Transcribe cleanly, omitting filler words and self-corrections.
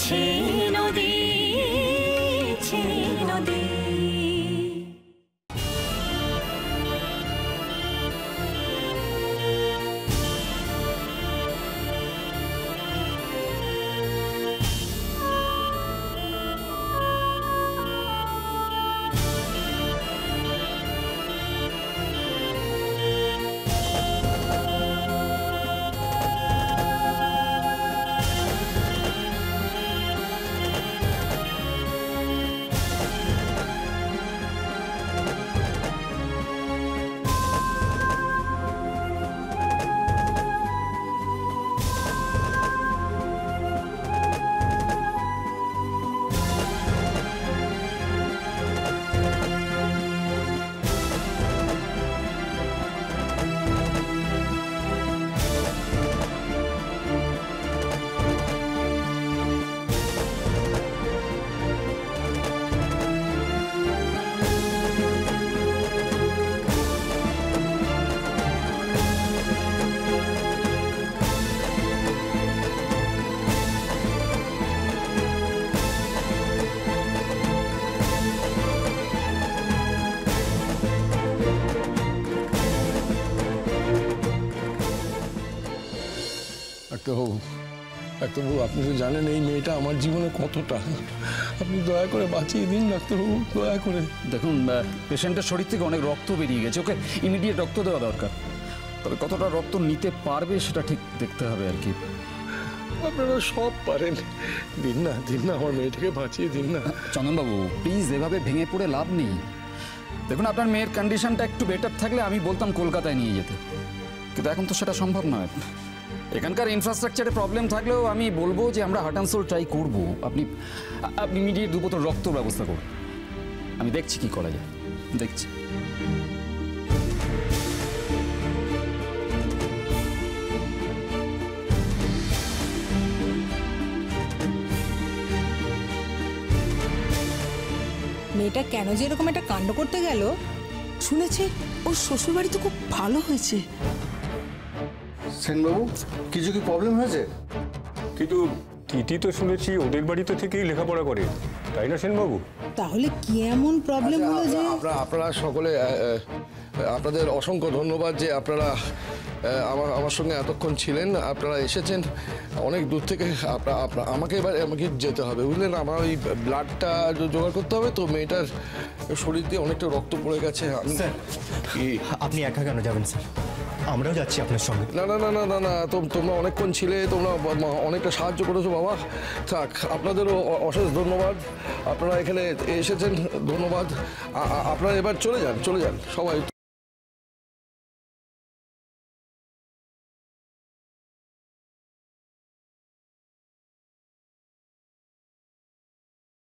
ছে নদী, ছে নদী। ডাক্তারবাবু, আপনি তো জানেন এই মেয়েটা আমার জীবনে কতটা। আপনি দয়া করে বাঁচিয়ে দিন ডাক্তারবাবু, দয়া করে। দেখুন, পেশেন্টের শরীর থেকে অনেক রক্ত বেরিয়ে গেছে, ওকে ইমিডিয়েট রক্ত দেওয়া দরকার। তবে কতটা রক্ত নিতে পারবে সেটা ঠিক দেখতে হবে আর কি। আপনারা সব পারেন, দিন না দিন না, আমার মেয়েটাকে বাঁচিয়ে দিন না। চন্দনবাবু প্লিজ, এভাবে ভেঙে পড়ে লাভ নেই। দেখুন, আপনার মেয়ের কন্ডিশনটা একটু বেটার থাকলে আমি বলতাম কলকাতায় নিয়ে যেতে, কিন্তু এখন তো সেটা সম্ভব নয়। এখানকার ইনফ্রাস্ট্রাকচারে প্রবলেম থাকলেও আমি বলবো যে আমরা হার্ট অ্যান্ড সোল ট্রাই করবো। আপনি ইমিডিয়েট 2 বোতল রক্তর ব্যবস্থা করুন, আমি দেখছি কি করা যায়, দেখছি। মেয়েটা কেন যে এরকম একটা কাণ্ড করতে গেল? শুনেছি ওর শ্বশুরবাড়ি তো খুব ভালো হয়েছে। সেনবাবু, কিছু কি প্রবলেম হয়েছে? কিন্তু টিটি তো শুনেছি ওদের বাড়িতে থেকেই লেখাপড়া করে, তাই না সেনবাবু? তাহলে কি এমন প্রবলেম হলো যে? আপনারা সকলে আপনাদের অসংখ্য ধন্যবাদ যে আপনারা আমার সঙ্গে এতক্ষণ ছিলেন। আপনারা এসেছেন অনেক দূর থেকে। আমাকে যেতে হবে, বুঝলেন? আমার ওই ব্লাডটা জোগাড় করতে হবে, তো মেয়েটার শরীর দিয়ে অনেকটা রক্ত পড়ে গেছে। আপনি একা কেন যাবেন স্যার? আমরাও যাচ্ছি আপনার সঙ্গে। না না না না না না, তোমরা অনেকক্ষণ ছিলে, তোমরা অনেকটা সাহায্য করেছো বাবা। থাক, আপনাদেরও অশেষ ধন্যবাদ, আপনারা এখানে এসেছেন, ধন্যবাদ। আপনারা এবার চলে যান সবাই।